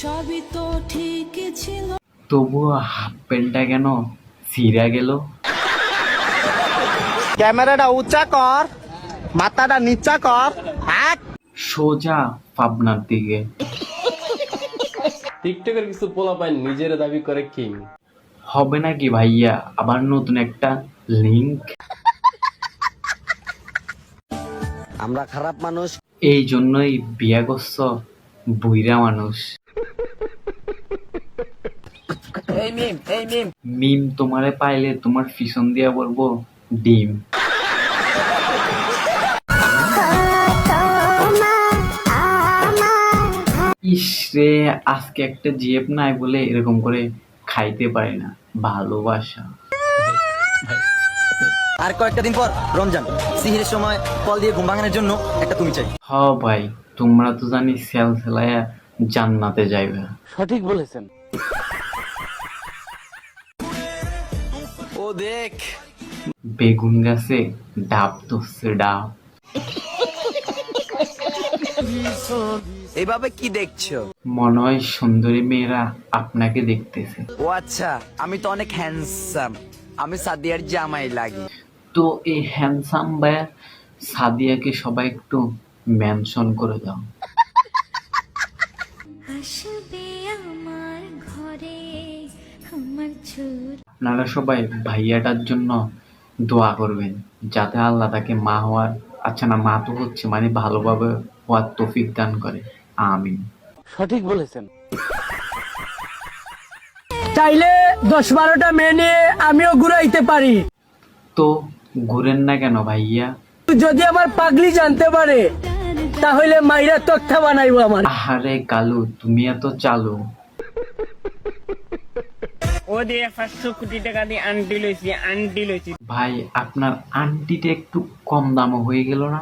সবই তো ঠিক ছিল, তবুও হাফ প্যান্টটা কেন ছিঁড়া গেল? ক্যামেরাটা উঁচা কর, মাথাটা নিচা কর। সোজা পাবনার দিকে। টিকটকের কিছু পোলাপাইন নিজের দাবি করে কিং। হবে নাকি ভাইয়া আবার নতুন একটা লিংক? আমরা খারাপ মানুষ। এই জন্যই বিয়া করছ বুইরা মানুষ। মিম তোমারে পাইলে তোমার পিছন দিয়া বলবো ডিম। ইস রে, আজকে একটা জিএফ নাই বলে এরকম করে খাইতে পারি না। ভালোবাসা। আর কয়েকটা দিন পর রমজান, সিহিরের সময় কল দিয়ে ঘুম ভাঙানোর জন্য একটা তুমি চাই। হ ভাই, তোমরা তো জানি সেল সেলাইয়া জান্নাতে যাইবে। সঠিক বলেছেন। ও দেখ, বেগুন গাছে ডাব ধরছে ডাব। এইভাবে কি দেখছো? মনে হয় সুন্দরী মেয়েরা আপনাকে দেখতেছে। ও আচ্ছা, আমি তো অনেক হ্যান্ডসাম, আমি সাদিয়ার জামাই লাগি। তো এই হ্যান্ডসাম বা সাদিয়াকে সবাই একটু মেনশন করে দাও। আসবে আমার ঘরে আমার ছোট। আপনারা সবাই ভাইয়াটার জন্য দোয়া করবেন যাতে আল্লাহ তাকে মা হওয়ার, আচ্ছা না মা তো হচ্ছে, মানে ভালোভাবে হওয়ার তৌফিক দান করে। আমিন। সঠিক বলেছেন। চাইলে 10-12টা মেয়ে নিয়ে আমিও ঘুরাইতে পারি। তো ঘুরেন না কেন ভাইয়া? যদি আমার পাগলি জানতে পারে তাহলে মাইরা তক্তা বানাইবো আমার। আহারে কালু, তুমি এত চালু। ও দিয়ে 500 কোটি টাকা দিয়ে আন্টি লইছি। ভাই আপনার আন্টিটা একটু কম দামও হয়ে গেল না?